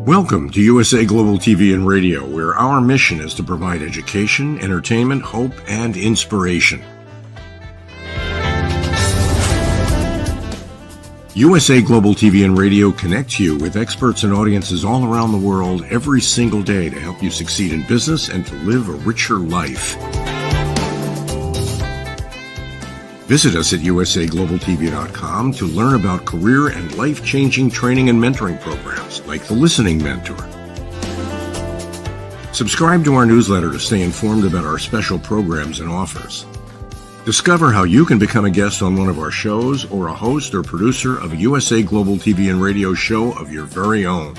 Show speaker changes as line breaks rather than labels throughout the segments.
Welcome to USA Global TV and Radio, where our mission is to provide education, entertainment, hope, and inspiration. USA Global TV and Radio connects you with experts and audiences all around the world every single day to help you succeed in business and to live a richer life. Visit us at USAGlobalTV.com to learn about career and life-changing training and mentoring programs like the Listening Mentor. Subscribe to our newsletter to stay informed about our special programs and offers. Discover how you can become a guest on one of our shows or a host or producer of a USA Global TV and Radio show of your very own.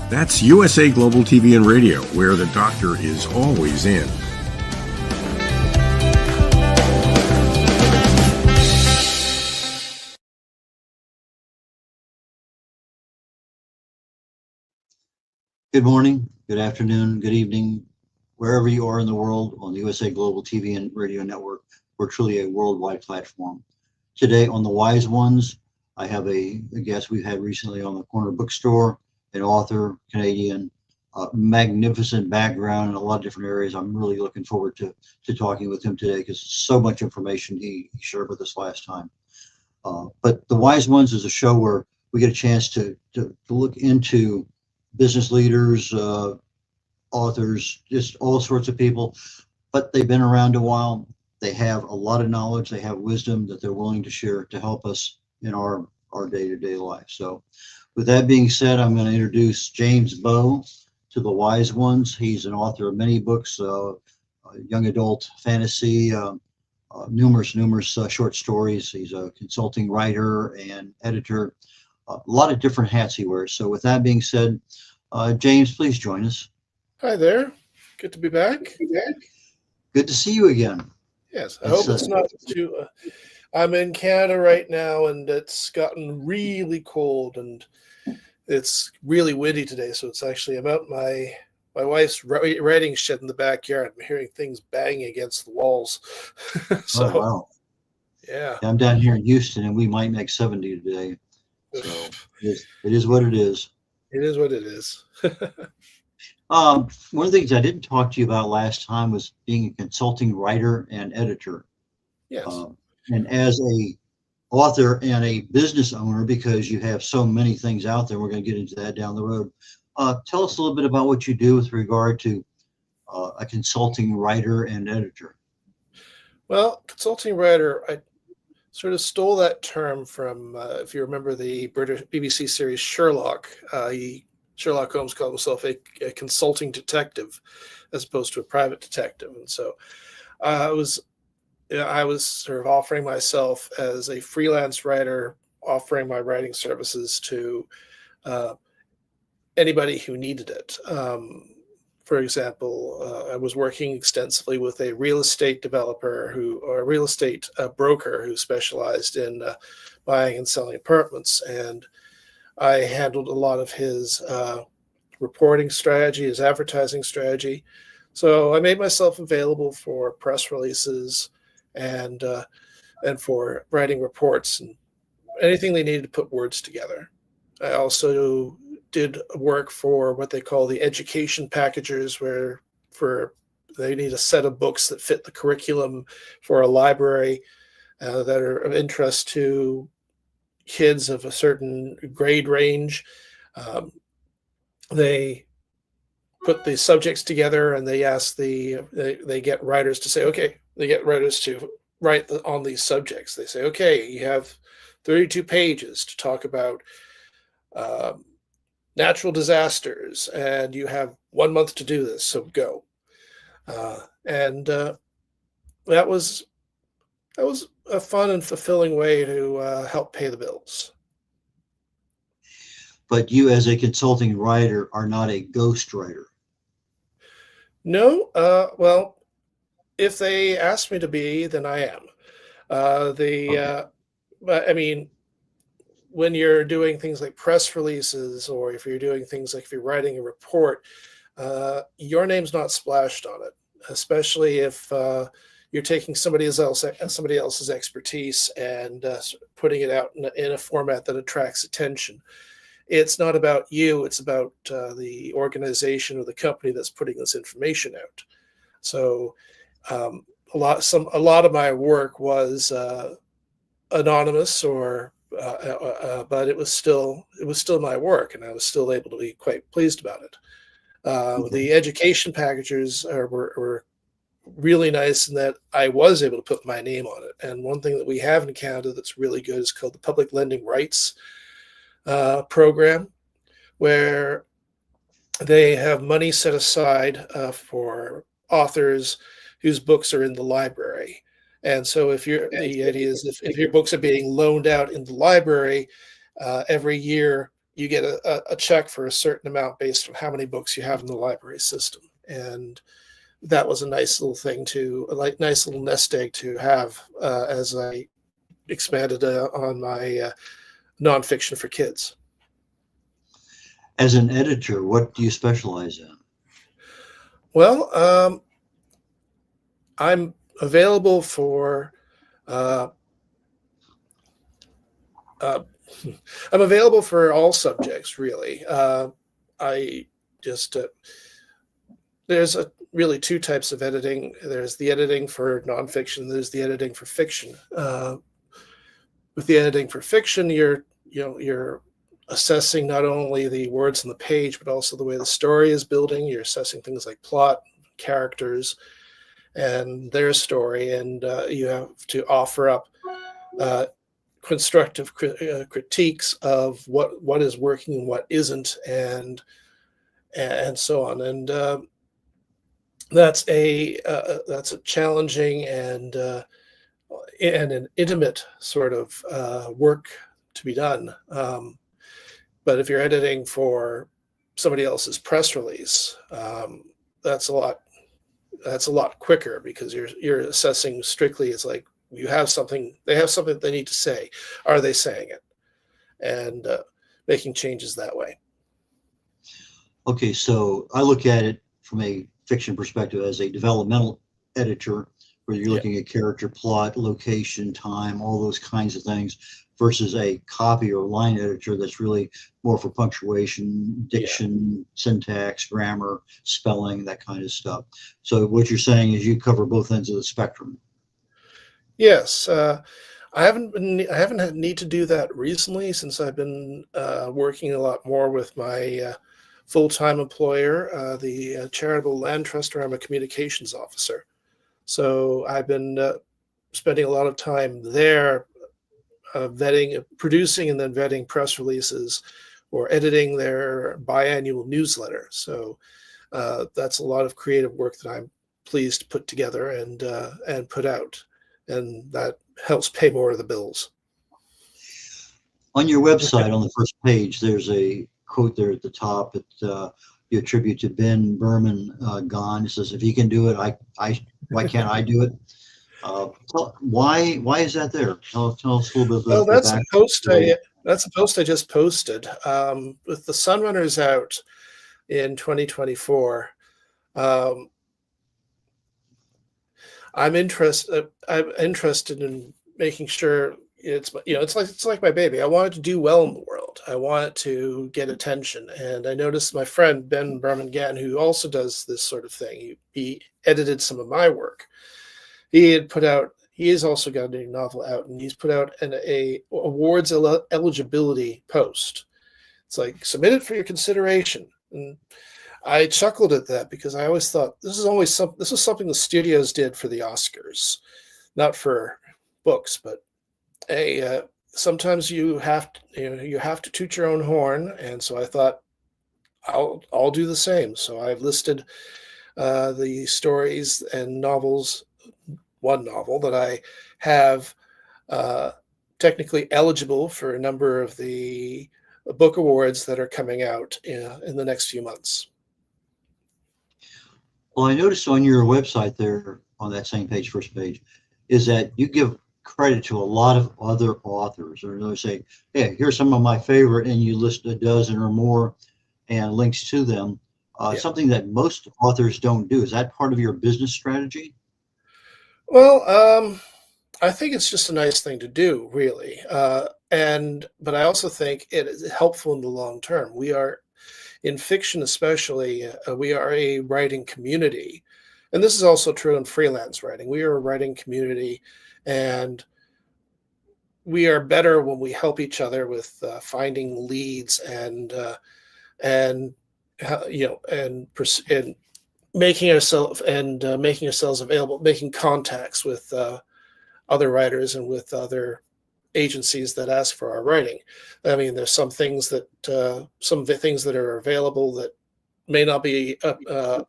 That's USA Global TV and Radio, where the doctor is always in.
Good morning, good afternoon, good evening, wherever you are in the world on the USA Global TV and Radio Network. We're truly a worldwide platform. Today on The Wise Ones, I have a guest we've had recently on the Corner Bookstore, an author, Canadian, magnificent background in a lot of different areas. I'm really looking forward to talking with him today because so much information he shared with us last time. But The Wise Ones is a show where we get a chance to look into business leaders, authors, just all sorts of people, but they've been around a while. They have a lot of knowledge. They have wisdom that they're willing to share to help us in our day-to-day life. So with that being said, I'm going to introduce James Bowe to The Wise Ones. He's an author of many books, young adult fantasy, numerous short stories. He's a consulting writer and editor, a lot of different hats he wears. So with that being said, James, please join us.
Hi there. Good to be back.
Good to see you again.
Yes, I hope it's not too... I'm in Canada right now, and it's gotten really cold, and it's really windy today, so it's actually... I'm out in my wife's writing shed in the backyard. I'm hearing things banging against the walls. So,
oh, wow.
Yeah.
I'm down here in Houston, and we might make 70 today. So it is what it is.
It is what it is.
One of the things I didn't talk to you about last time was being a consulting writer and editor.
Yes.
And as a author and a business owner, because you have so many things out there, we're going to get into that down the road. Tell us a little bit about what you do with regard to a consulting writer and editor. Well,
consulting writer, I sort of stole that term from, if you remember the British BBC series Sherlock. Sherlock Holmes called himself a consulting detective as opposed to a private detective. And so I was sort of offering myself as a freelance writer, offering my writing services to anybody who needed it. For example, I was working extensively with a real estate developer or a real estate broker who specialized in buying and selling apartments. And I handled a lot of his reporting strategy, his advertising strategy. So I made myself available for press releases and for writing reports and anything they needed to put words together. I also did work for what they call the education packagers, where they need a set of books that fit the curriculum for a library that are of interest to kids of a certain grade range. They put the subjects together and they ask they get writers to say, okay, they get writers to write on these subjects. They say, okay, you have 32 pages to talk about natural disasters, and you have 1 month to do this, so go. That was a fun and fulfilling way to help pay the bills.
But you, as a consulting writer, are not a ghostwriter.
No, well, if they ask me to be, then I am. But I mean, when you're doing things like press releases, or if you're doing things like if you're writing a report, your name's not splashed on it, especially if you're taking somebody else's expertise and putting it out in a format that attracts attention. it's not about you, it's about the organization or the company that's putting this information out. So a lot of my work was anonymous, or but it was still my work, and I was still able to be quite pleased about it.
Okay.
The education packages were really nice in that I was able to put my name on it. And one thing that we have in Canada that's really good is called the Public Lending Rights program, where they have money set aside for authors whose books are in the library. And so the idea is if your books are being loaned out in the library, every year you get a check for a certain amount based on how many books you have in the library system. And that was a nice little thing nice little nest egg to have as I expanded on my nonfiction for kids.
As an editor, what do you specialize in?
Well, I'm available for uh, I'm available for all subjects, really. I just there's really two types of editing. There's the editing for nonfiction. There's the editing for fiction. With the editing for fiction, you're assessing not only the words on the page, but also the way the story is building. You're assessing things like plot, characters, and their story, and you have to offer up constructive critiques of what is working and what isn't, and so on. And that's a challenging and an intimate sort of work to be done. But if you're editing for somebody else's press release, that's a lot quicker, because you're assessing strictly. It's like they have something they need to say. Are they saying it? And making changes that way.
Okay, so I look at it from a fiction perspective as a developmental editor, where you're looking at character, plot, location, time, all those kinds of things, versus a copy or line editor that's really more for punctuation, diction, syntax, grammar, spelling, that kind of stuff. So what you're saying is you cover both ends of the spectrum.
Yes, I haven't had need to do that recently, since I've been working a lot more with my full-time employer, the Charitable Land Trust, where I'm a communications officer. So I've been spending a lot of time there, producing and then vetting press releases, or editing their biannual newsletter. So that's a lot of creative work that I'm pleased to put together and put out, and that helps pay more of the bills.
On your website, on the first page, there's a quote there at the top that you attribute to Ben Berman Gone. It says, "If he can do it, why can't I do it?" Why is that there? Tell us a little bit about.
Well, that's a post I just posted. With the Sunrunners out in 2024, I'm interested in making sure it's like my baby. I want it to do well in the world. I want it to get attention. And I noticed my friend Ben Berman Gann, who also does this sort of thing, he edited some of my work. He has also got a new novel out, and he's put out a awards eligibility post. It's like, submit it for your consideration. And I chuckled at that, because I always thought this was something the studios did for the Oscars, not for books. But sometimes you have to toot your own horn, and so I thought I'll do the same. So I've listed the stories and novels. One novel that I have technically eligible for a number of the book awards that are coming out in the next few months.
Well, I noticed on your website there, on that same page, first page, is that you give credit to a lot of other authors, or they say, "Hey, here's some of my favorite," and you list a dozen or more and links to them. Something that most authors don't do. Is that part of your business strategy?
Well, I think it's just a nice thing to do, really. but I also think it is helpful in the long term. We are in fiction, especially, we are a writing community, and this is also true in freelance writing. We are a writing community, and we are better when we help each other with finding leads and and making ourselves available, making contacts with other writers and with other agencies that ask for our writing. I mean, there's some things that some of the things that are available that may not be to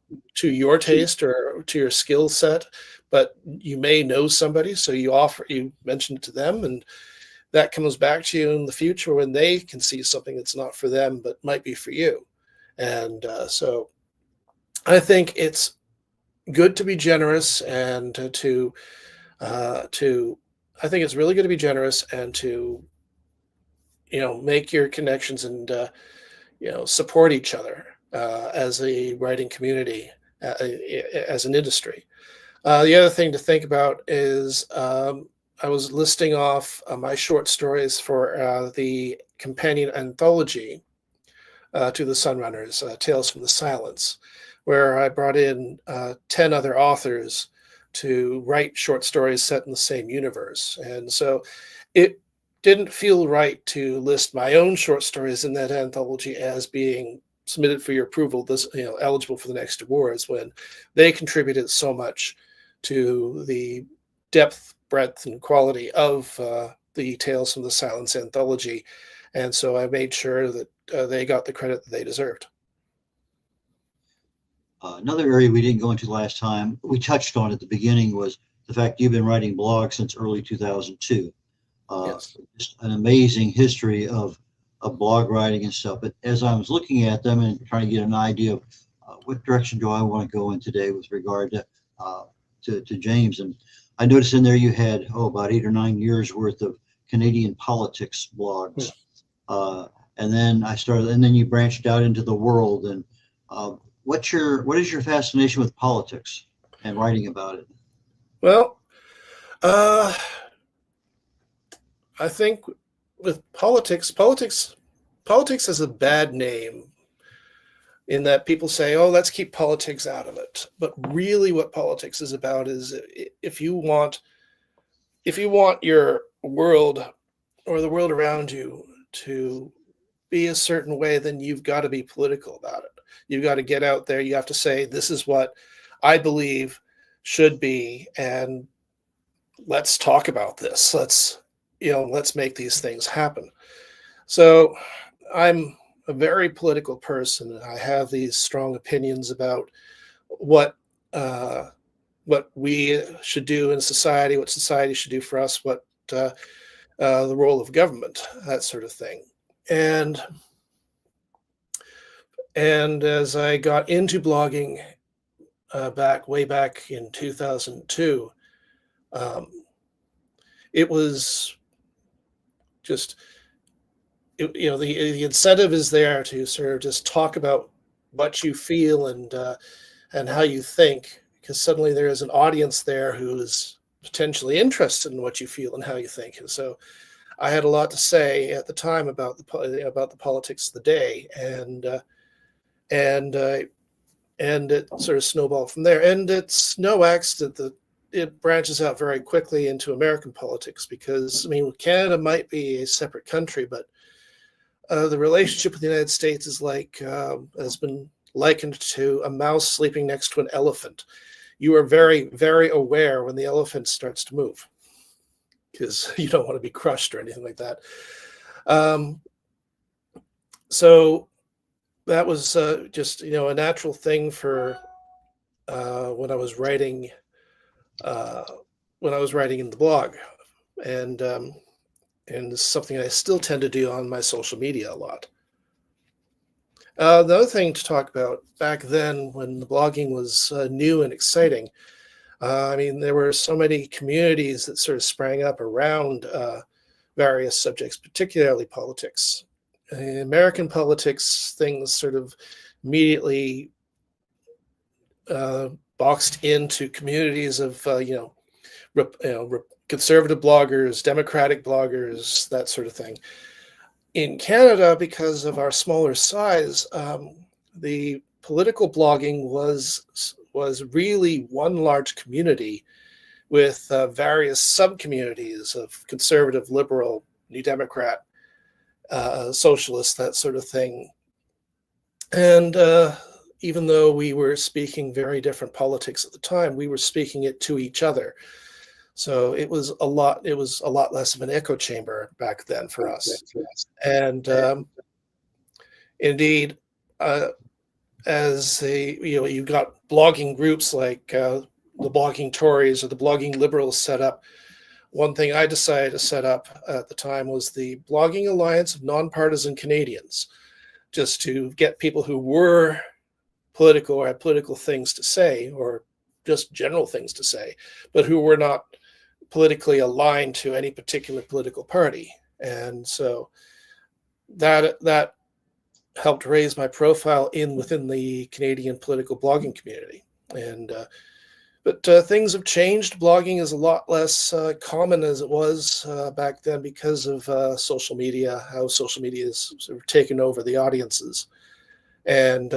your taste or to your skill set, but you may know somebody, so you mention it to them, and that comes back to you in the future when they can see something that's not for them but might be for you. And so I think it's good to be generous and to I think it's really good to be generous and to make your connections and support each other as a writing community, as an industry. The other thing to think about is I was listing off my short stories for the companion anthology to the Sunrunners, Tales from the Silence, where I brought in 10 other authors to write short stories set in the same universe. And so it didn't feel right to list my own short stories in that anthology as being submitted for your approval, eligible for the next awards, when they contributed so much to the depth, breadth, and quality of the Tales from the Silence anthology. And so I made sure that they got the credit that they deserved.
Another area we didn't go into last time, we touched on at the beginning, was the fact you've been writing blogs since early 2002.
Yes.
Just an amazing history of blog writing and stuff. But as I was looking at them and trying to get an idea of what direction do I want to go in today with regard to James, and I noticed in there you had about 8 or 9 years worth of Canadian politics blogs. Yeah. And then you branched out into the world. And what is your fascination with politics and writing about it?
Well, I think with politics has a bad name in that people say, "Oh, let's keep politics out of it." But really what politics is about is if you want your world or the world around you to be a certain way, then you've got to be political about it. You've got to get out there. You have to say, this is what I believe should be, and let's talk about this. Let's make these things happen. So I'm a very political person, and I have these strong opinions about what we should do in society, what society should do for us, what the role of government, that sort of thing. And as I got into blogging way back in 2002, it was just, the incentive is there to sort of just talk about what you feel and how you think, because suddenly there is an audience there who is potentially interested in what you feel and how you think. And so I had a lot to say at the time about the politics of the day, and it sort of snowballed from there. And it's no accident that it branches out very quickly into American politics, because, I mean, Canada might be a separate country, but the relationship with the United States is has been likened to a mouse sleeping next to an elephant. You are very, very aware when the elephant starts to move, because you don't want to be crushed or anything like that. So that was just a natural thing for when I was writing in the blog, and it's something I still tend to do on my social media a lot. The other thing to talk about back then, when the blogging was new and exciting, I mean, there were so many communities that sort of sprang up around various subjects, particularly politics. In American politics, things sort of immediately boxed into communities of conservative bloggers, democratic bloggers, that sort of thing. In Canada, because of our smaller size, the political blogging was really one large community with various sub-communities of conservative, liberal, New Democrat, socialist, that sort of thing. And even though we were speaking very different politics at the time, we were speaking it to each other. So it was a lot less of an echo chamber back then for us. And indeed, as you got blogging groups like the blogging Tories or the blogging liberals set up. One thing I decided to set up at the time was the Blogging Alliance of Nonpartisan Canadians, just to get people who were political or had political things to say, or just general things to say, but who were not politically aligned to any particular political party. And so that helped raise my profile within the Canadian political blogging community. And but things have changed. Blogging is a lot less common as it was back then because of social media, how social media has sort of taken over the audiences. And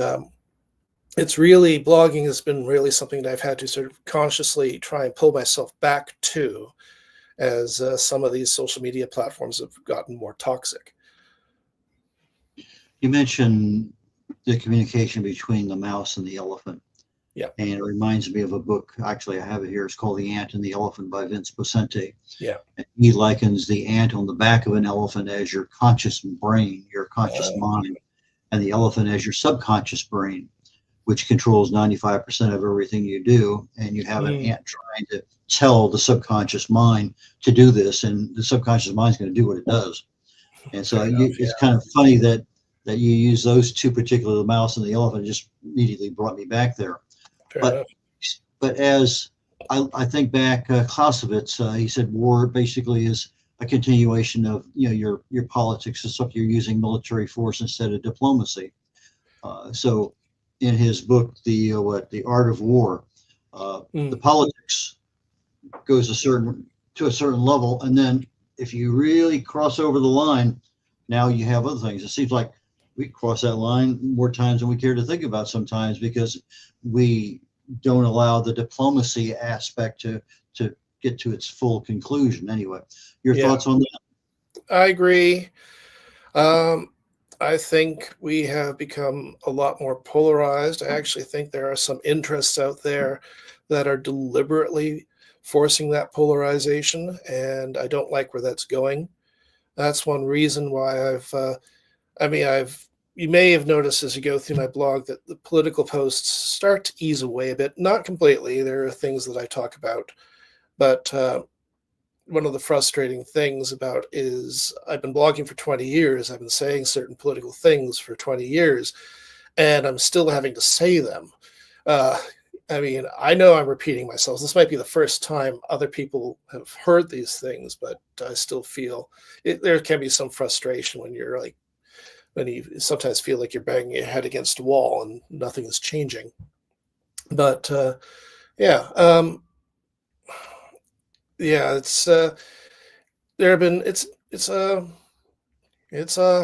blogging has been really something that I've had to sort of consciously try and pull myself back to, as some of these social media platforms have gotten more toxic.
You mentioned the communication between the mouse and the elephant.
Yeah.
And it reminds me of a book, actually I have it here, it's called The Ant and the Elephant by Vince Poscente.
Yeah.
And he likens the ant on the back of an elephant as your conscious brain, your conscious mind, and the elephant as your subconscious brain, which controls 95% of everything you do. And you have an ant trying to tell the subconscious mind to do this, and the subconscious mind is going to do what it does. And so it's kind of funny that you use those two particular, the mouse and the elephant, just immediately brought me back there. But as I think back, Clausewitz, he said war basically is a continuation of your politics and stuff. You're using military force instead of diplomacy. So in his book, the Art of War, the politics goes to a certain level, and then if you really cross over the line, now you have other things. It seems like we cross that line more times than we care to think about sometimes, because we don't allow the diplomacy aspect to get to its full conclusion. Anyway, your thoughts on that?
I agree. I think we have become a lot more polarized. I actually think there are some interests out there that are deliberately forcing that polarization, and I don't like where that's going. That's one reason why you may have noticed as you go through my blog that the political posts start to ease away a bit. Not completely. There are things that I talk about. But one of the frustrating things about is I've been blogging for 20 years. I've been saying certain political things for 20 years, and I'm still having to say them. I know I'm repeating myself. This might be the first time other people have heard these things, but I still feel there can be some frustration when you sometimes feel like you're banging your head against a wall and nothing is changing. But it's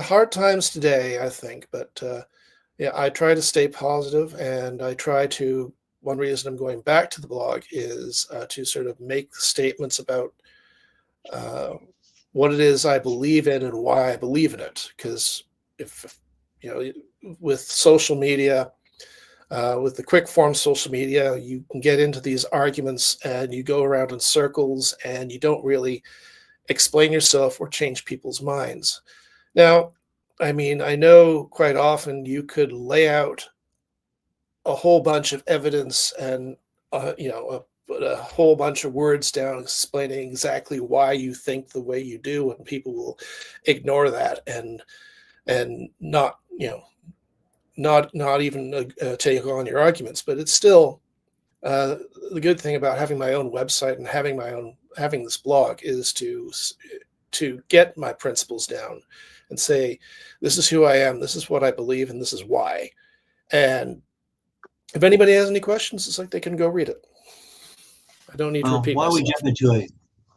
hard times today, I think. But I try to stay positive, and I try to. One reason I'm going back to the blog is to sort of make statements about what it is I believe in and why I believe in it. Because if with social media, with the quick form social media, you can get into these arguments and you go around in circles and you don't really explain yourself or change people's minds. Now, I know quite often you could lay out a whole bunch of evidence and put a whole bunch of words down explaining exactly why you think the way you do, and people will ignore that and not even take on your arguments. But it's still the good thing about having my own website and having this blog is to get my principles down and say, this is who I am, this is what I believe, and this is why. And if anybody has any questions, it's like they can go read it. I don't need to repeat
Why
myself.
don't we jump into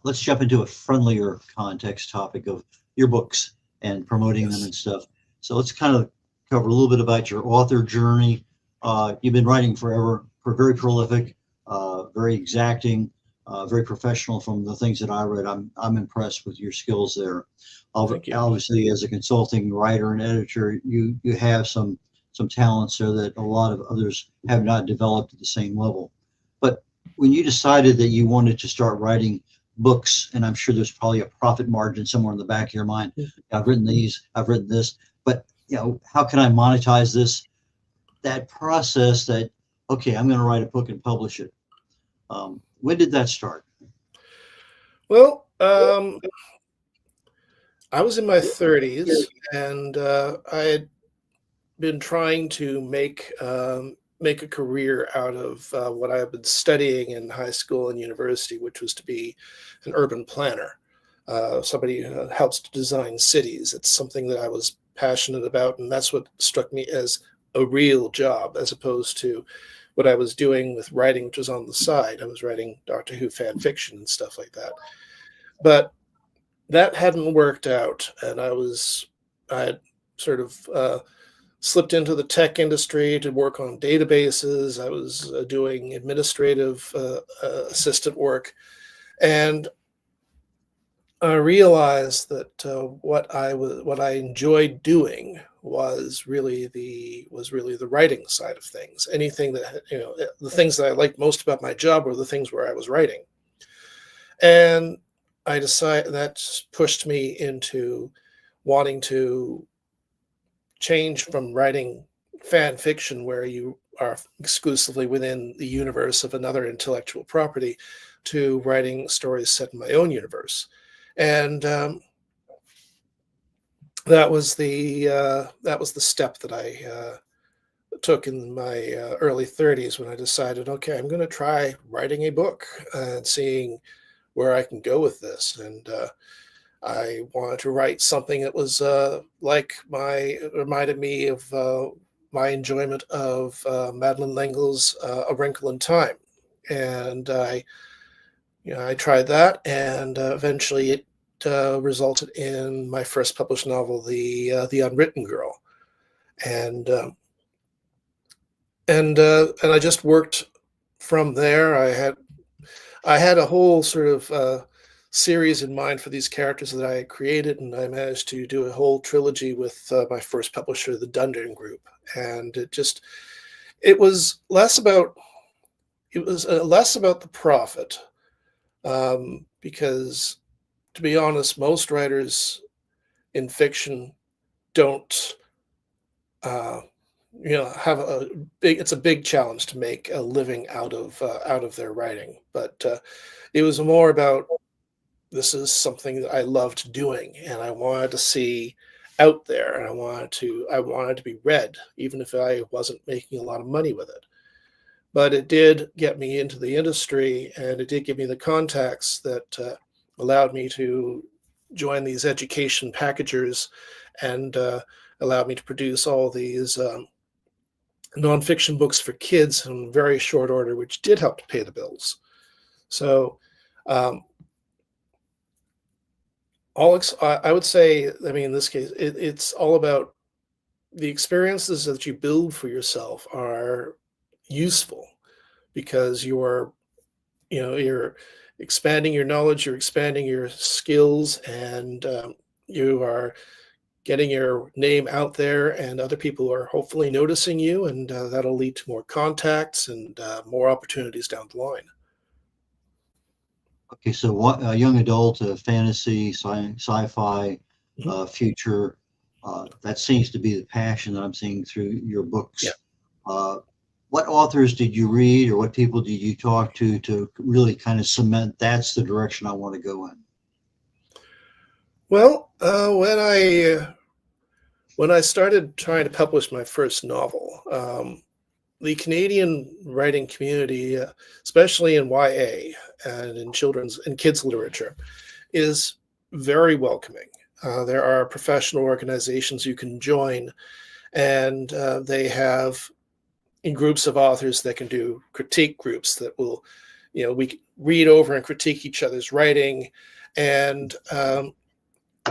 let's jump into a friendlier context topic of your books and promoting them
Yes.
and stuff. So let's kind of cover a little bit about your author journey. You've been writing forever, very prolific, very exacting, very professional. From the things that I read, I'm impressed with your skills there.
Thank you.
Obviously, as a consulting writer and editor, you have some talents there that a lot of others have not developed at the same level. But when you decided that you wanted to start writing books, and I'm sure there's probably a profit margin somewhere in the back of your mind. I've written these, I've written this, but how can I monetize this? That process that, okay, I'm going to write a book and publish it. When did that start?
Well, I was in my 30s, and I had been trying to make a career out of what I had been studying in high school and university, which was to be an urban planner, somebody who helps to design cities. It's something that I was passionate about, and that's what struck me as a real job, as opposed to what I was doing with writing, which was on the side. I was writing Doctor Who fan fiction and stuff like that. But that hadn't worked out, and I had sort of slipped into the tech industry to work on databases. I was doing administrative assistant work, and I realized that what I enjoyed doing was really the writing side of things. Anything that the things that I liked most about my job were the things where I was writing, and I decided that pushed me into wanting to change from writing fan fiction where you are exclusively within the universe of another intellectual property to writing stories set in my own universe. And that was the step that I took in my early 30s when I decided, okay, I'm going to try writing a book and seeing where I can go with this. And I wanted to write something that was reminded me of my enjoyment of Madeleine L'Engle's A Wrinkle in Time, and I tried that, and eventually it resulted in my first published novel, the Unwritten Girl, and and I just worked from there. I had a whole sort of series in mind for these characters that I had created, and I managed to do a whole trilogy with my first publisher, the Dundon Group. And it was less about less about the profit, because, to be honest, most writers in fiction don't uh, have a big. It's a big challenge to make a living out of their writing, but it was more about, this is something that I loved doing, and I wanted to see out there, and I wanted to be read, even if I wasn't making a lot of money with it. But it did get me into the industry, and it did give me the contacts that allowed me to join these education packagers, and allowed me to produce all these nonfiction books for kids in very short order, which did help to pay the bills. So um, I would say, I mean, in this case, it's all about the experiences that you build for yourself are useful, because you're expanding your knowledge, you're expanding your skills, and you are getting your name out there, and other people are hopefully noticing you, and that'll lead to more contacts and more opportunities down the line.
Okay, so what, young adult, fantasy, sci-fi,
Mhm.
future, that seems to be the passion that I'm seeing through your
Yeah.
books. Uh, what authors did you read, or what people did you talk to really kind of cement that's the direction I want to go in?
Well, when I started trying to publish my first novel, the Canadian writing community, especially in YA and in children's and kids literature, is very welcoming. There are professional organizations you can join, and they have groups of authors that can do critique groups that will we could read over and critique each other's writing, and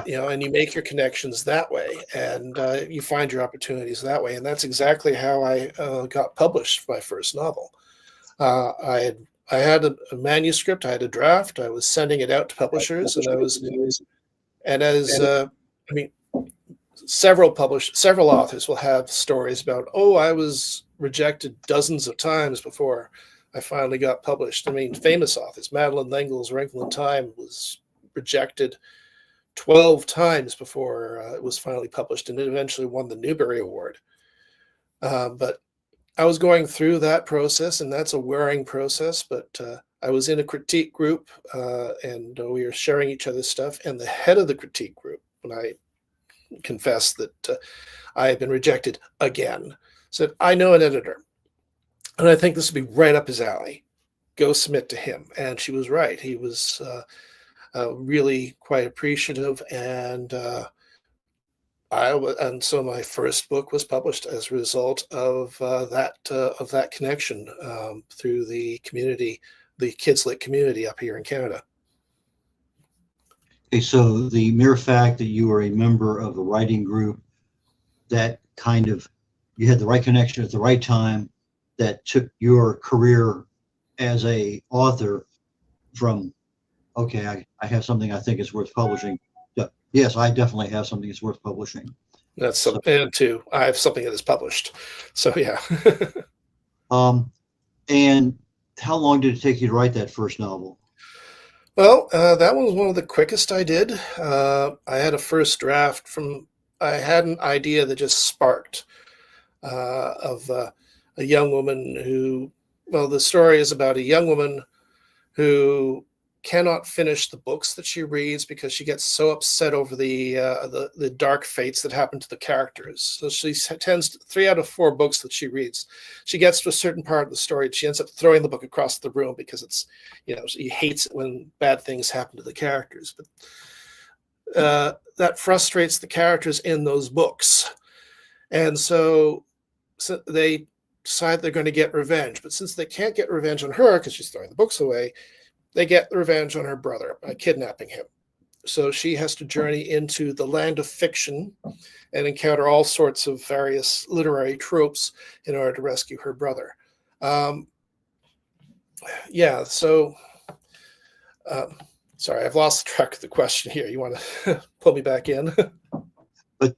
and you make your connections that way, and you find your opportunities that way. And that's exactly how I got published my first novel. I had a manuscript, I had a draft, I was sending it out to publishers, and as I mean, several authors will have stories about, oh, I was rejected dozens of times before I finally got published. I mean, famous authors, Madeleine L'Engle's Wrinkle in Time was rejected 12 times before it was finally published, and it eventually won the Newbery Award. But I was going through that process, and that's a wearing process, but I was in a critique group, and we were sharing each other's stuff, and the head of the critique group, when I confessed that I had been rejected again, said, I know an editor, and I think this would be right up his alley. Go submit to him. And she was right. He was really quite appreciative, and so my first book was published as a result of that connection through the community, the Kids Lit community up here in Canada.
Okay, so the mere fact that you were a member of a writing group, that kind of, you had the right connection at the right time, that took your career as a author from, okay, I have something I think is worth publishing. Yes, I definitely have something that's worth publishing.
That's and too, I have something that is published. So yeah.
And how long did it take you to write that first novel?
Well, that one was one of the quickest I did. I had a first draft I had an idea that just sparked of a young woman who, well, the story is about a young woman who cannot finish the books that she reads because she gets so upset over the dark fates that happen to the characters. So she tends to, 3 out of 4 books that she reads, she gets to a certain part of the story and she ends up throwing the book across the room because it's, she hates it when bad things happen to the characters. But that frustrates the characters in those books. And so they decide they're going to get revenge. But since they can't get revenge on her because she's throwing the books away, they get revenge on her brother by kidnapping him. So she has to journey into the land of fiction and encounter all sorts of various literary tropes in order to rescue her brother. Sorry, I've lost track of the question here. You want to pull me back in?
But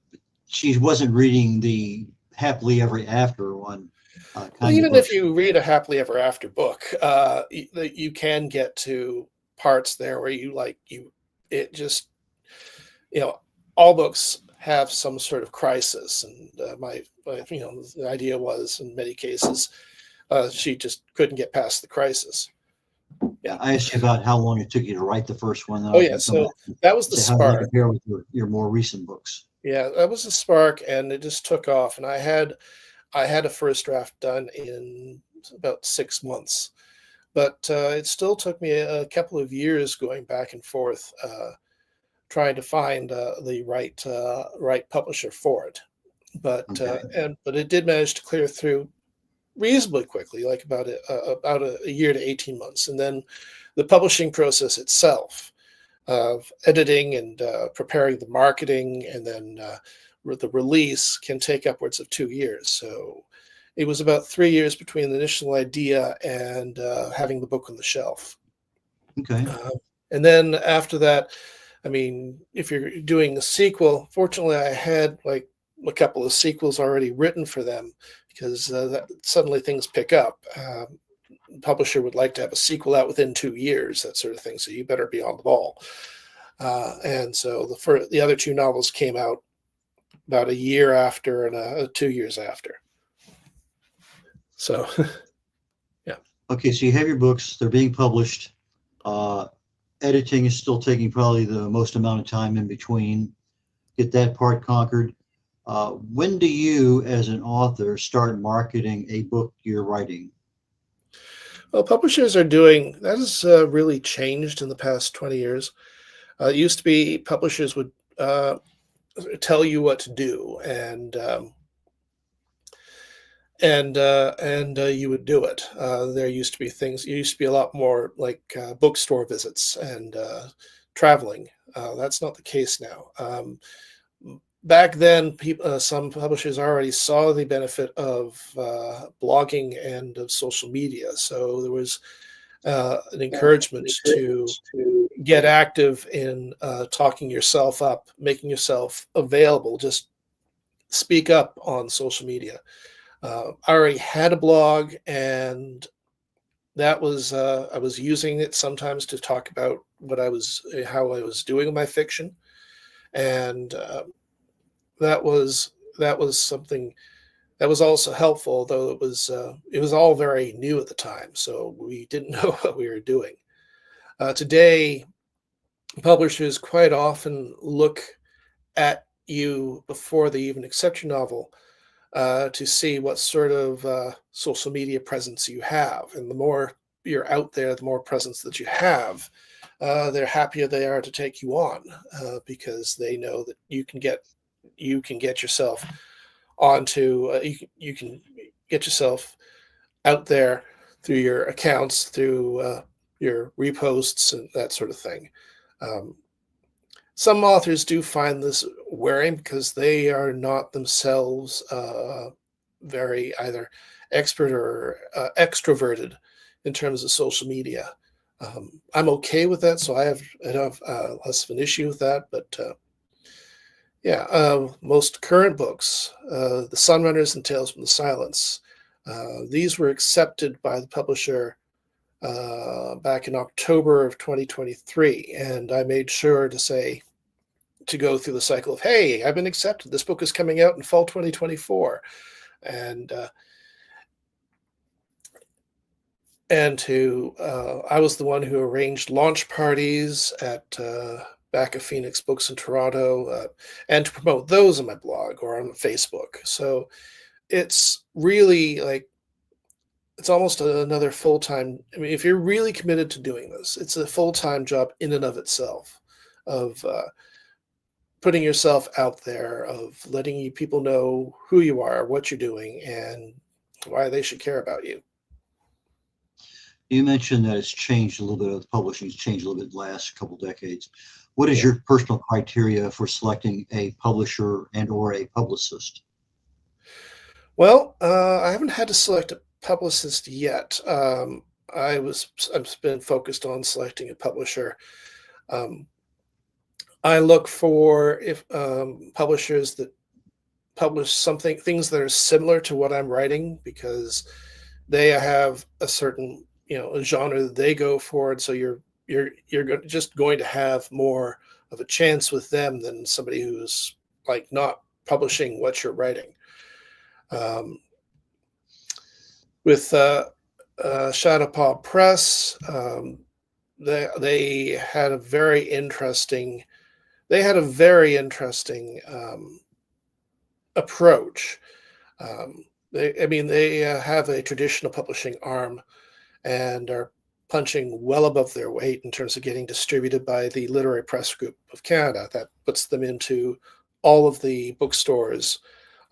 she wasn't reading the happily ever after one.
Even if you read a happily ever after book, you can get to parts there where all books have some sort of crisis, and the idea was in many cases she just couldn't get past the crisis.
Yeah, I asked you about how long it took you to write the first one.
Oh yeah, so that was the spark. How does that
compare with your more recent books?
Yeah, that was a spark, and it just took off. And I had a first draft done in about 6 months, but it still took me a couple of years going back and forth, trying to find the right publisher for it. But but it did manage to clear through reasonably quickly, like about a year to 18 months, and then the publishing process itself of editing and preparing the marketing, and then the release can take upwards of 2 years. So it was about 3 years between the initial idea and having the book on the shelf.
Okay.
And then after that, I mean, if you're doing a sequel, fortunately I had like a couple of sequels already written for them, because suddenly things pick up. The publisher would like to have a sequel out within 2 years, that sort of thing. So you better be on the ball. And so the other 2 novels came out about a year after and 2 years after. So, yeah.
Okay, so you have your books, they're being published. Editing is still taking probably the most amount of time in between. Get that part conquered. When do you, as an author, start marketing a book you're writing?
Well, publishers are doing, that has really changed in the past 20 years. It used to be publishers would tell you what to do, and you would do it. There used to be things. It used to be a lot more like bookstore visits and traveling. That's not the case now. Back then, some publishers already saw the benefit of blogging and of social media, so there was an encouragement to get active in talking yourself up, making yourself available. Just speak up on social media. I already had a blog, and that was I was using it sometimes to talk about how I was doing my fiction, and that was that was something that was also helpful, although it was all very new at the time, so we didn't know what we were doing. Today, publishers quite often look at you before they even accept your novel to see what sort of social media presence you have. And the more you're out there, the more presence that you have, they're happier they are to take you on because they know that you can get yourself onto you can get yourself out there through your accounts, through your reposts and that sort of thing. Um, some authors do find this wearing because they are not themselves very either expert or extroverted in terms of social media. I'm okay with that, so I have less of an issue with that. But yeah, most current books, The Sunrunners and Tales from the Silence, these were accepted by the publisher back in October of 2023, and I made sure to go through the cycle of, hey, I've been accepted. This book is coming out in fall 2024, and I was the one who arranged launch parties at back of Phoenix Books in Toronto, and to promote those on my blog or on Facebook. So it's really like it's almost another full-time. I mean, if you're really committed to doing this, it's a full-time job in and of itself, of putting yourself out there, of letting people know who you are, what you're doing, and why they should care about you.
You mentioned that it's changed a little bit. The publishing's changed a little bit the last couple decades. What is
Yeah.
your personal criteria for selecting a publisher and or a publicist?
Well, I haven't had to select a publicist yet. I've been focused on selecting a publisher. Um, I look for if publishers that publish things that are similar to what I'm writing, because they have a certain a genre that they go for, and so just going to have more of a chance with them than somebody who's like not publishing what you're writing. Um, with Shadowpaw Press, they had a very interesting approach. They have a traditional publishing arm and are punching well above their weight in terms of getting distributed by the Literary Press Group of Canada. That puts them into all of the bookstores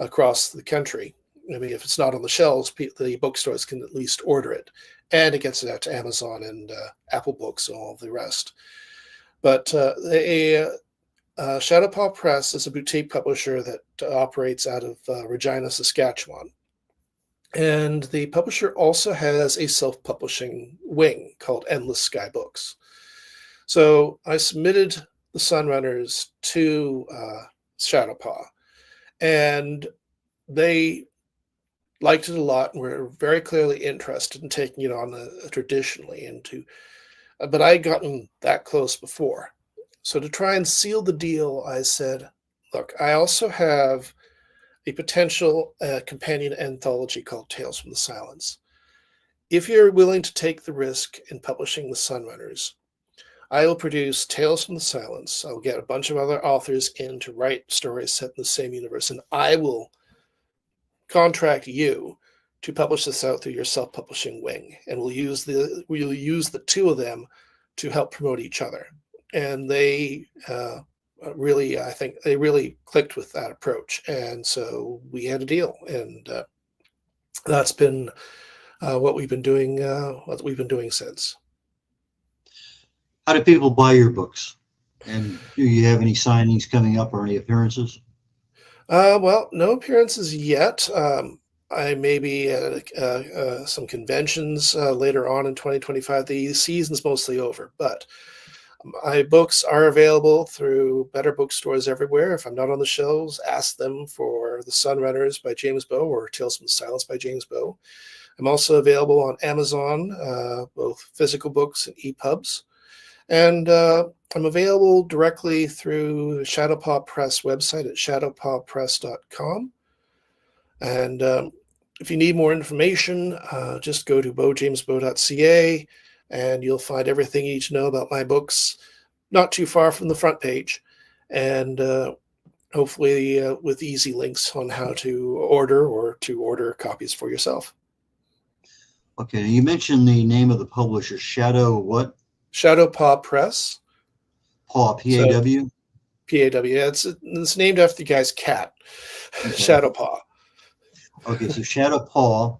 across the country. I mean, if it's not on the shelves, the bookstores can at least order it, and it gets it out to Amazon and Apple Books and all the rest. But Shadowpaw Press is a boutique publisher that operates out of Regina, Saskatchewan. And the publisher also has a self-publishing wing called Endless Sky Books. So I submitted The Sunrunners to Shadowpaw, and they liked it a lot and were very clearly interested in taking it on traditionally but I had gotten that close before. So to try and seal the deal, I said, look, I also have a potential companion anthology called Tales from the Silence. If you're willing to take the risk in publishing The Sunrunners, I will produce Tales from the Silence. I'll get a bunch of other authors in to write stories set in the same universe, and I will contract you to publish this out through your self-publishing wing, and we'll use the two of them to help promote each other. And they I think they really clicked with that approach, and so we had a deal. And that's been what we've been doing. What we've been doing since.
How do people buy your books? And do you have any signings coming up or any appearances?
Well, no appearances yet. I may be at some conventions later on in 2025. The season's mostly over, but my books are available through better bookstores everywhere. If I'm not on the shelves, ask them for The Sunrunners by James Bow or Tales from the Silence by James Bow. I'm also available on Amazon, both physical books and EPUBs. And I'm available directly through Shadowpaw Press website at shadowpawpress.com. And if you need more information, just go to bojamesbow.ca and you'll find everything you need to know about my books, not too far from the front page. And hopefully with easy links on how to order copies for yourself.
Okay, you mentioned the name of the publisher, Shadow what?
Shadowpaw Press.
Paw, P-A-W?
So, P-A-W. Yeah, it's named after the guy's cat,
Okay.
Shadowpaw
Okay, so Shadow Paw,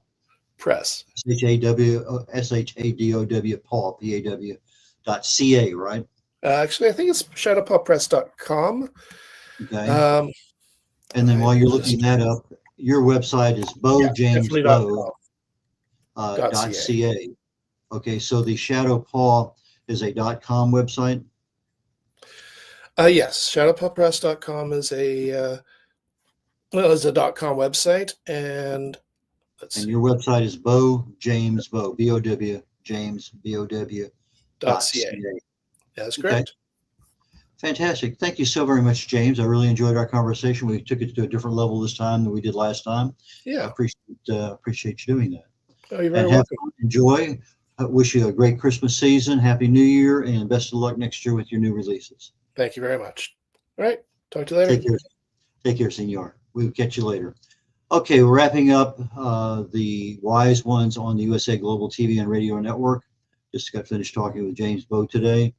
Press.
S-H-A-D-O-W, Paw, P-A-W, .ca, right?
Actually, I think it's shadowpawpress.com.
Okay. And then while you're looking that up, your website is
definitely.com.
.ca. Okay, so the Shadow Paw is a .com website?
Yes, shadowpawpress.com is a .com website, and let's see.
And your website is James Bow, B-O-W, James, B-O-W,
.ca. That's correct.
Okay. Fantastic. Thank you so very much, James. I really enjoyed our conversation. We took it to a different level this time than we did last time.
Yeah.
I appreciate you doing that.
Oh, you're very
And
welcome.
Enjoy. I wish you a great Christmas season, Happy New Year, and best of luck next year with your new releases.
Thank you very much. All right. Talk to you later.
Take care, Senor. We'll catch you later. Okay, we're wrapping up the Wise Ones on the USA Global TV and Radio Network. Just got finished talking with James Bow today.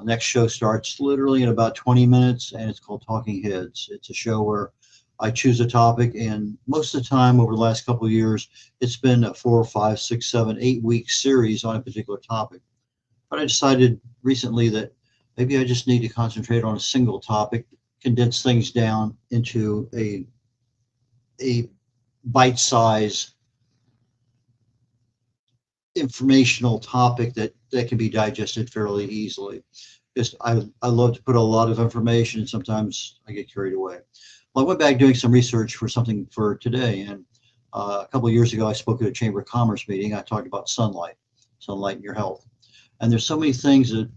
Next show starts literally in about 20 minutes, and it's called Talking Heads. It's a show where I choose a topic, and most of the time over the last couple of years, it's been a 4, 5, 6, 7, 8-week series on a particular topic. But I decided recently that maybe I just need to concentrate on a single topic, condense things down into a bite-size informational topic that can be digested fairly easily. Just I love to put a lot of information. Sometimes I get carried away. Well, I went back doing some research for something for today, and a couple of years ago I spoke at a Chamber of Commerce meeting. I talked about sunlight in your health, and there's so many things that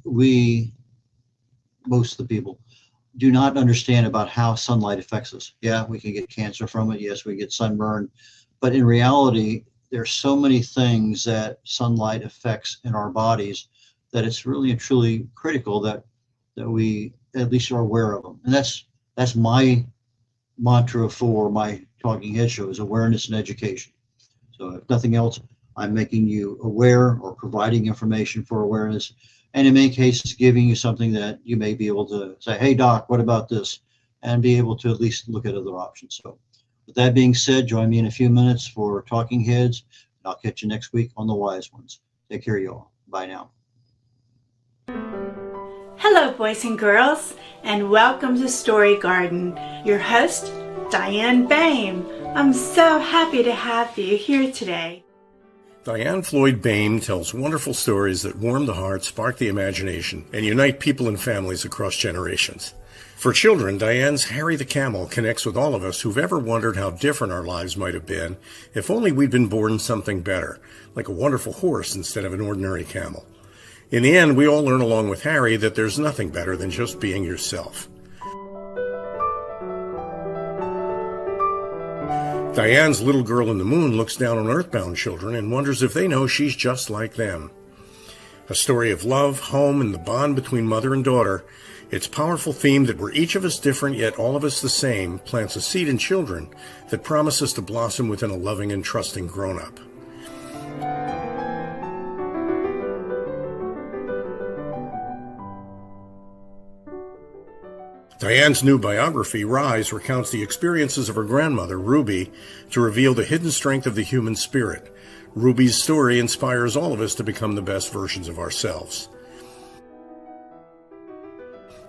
most of the people do not understand about how sunlight affects us. Yeah, we can get cancer from it. Yes, we get sunburn, but in reality, there's so many things that sunlight affects in our bodies that it's really and truly critical that we at least are aware of them. And that's my mantra for my Talking Head show, is awareness and education. So if nothing else, I'm making you aware or providing information for awareness, and in many cases giving you something that you may be able to say, hey doc, what about this? And be able to at least look at other options. So with that being said, join me in a few minutes for Talking Heads, and I'll catch you next week on the Wise Ones. Take care, y'all. Bye now.
Hello, boys and girls, and welcome to Story Garden. Your host, Diane Boehm. I'm so happy to have you here today.
Diane Floyd Boehm tells wonderful stories that warm the heart, spark the imagination, and unite people and families across generations. For children, Diane's Harry the Camel connects with all of us who've ever wondered how different our lives might have been if only we'd been born something better, like a wonderful horse instead of an ordinary camel. In the end, we all learn along with Harry that there's nothing better than just being yourself. Diane's Little Girl in the Moon looks down on earthbound children and wonders if they know she's just like them. A story of love, home, and the bond between mother and daughter, its powerful theme that we're each of us different yet all of us the same plants a seed in children that promise us to blossom within a loving and trusting grown-up. Diane's new biography, Rise, recounts the experiences of her grandmother, Ruby, to reveal the hidden strength of the human spirit. Ruby's story inspires all of us to become the best versions of ourselves.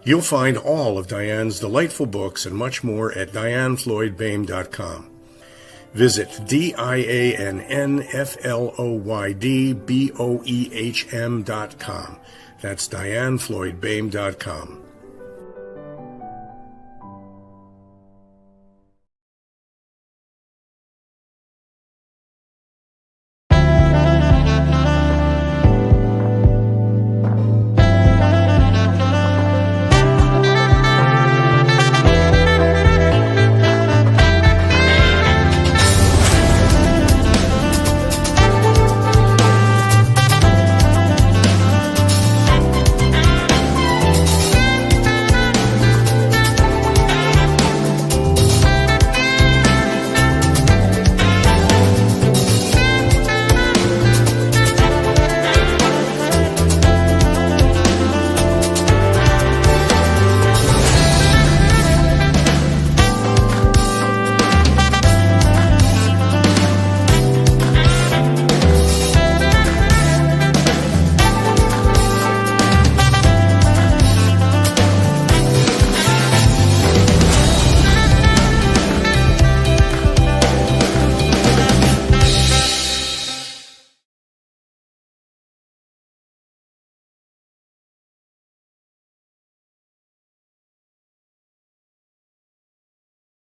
You'll find all of Diane's delightful books and much more at dianefloydboehm.com. Visit dianefloydboehm.com. That's dianefloydboehm.com.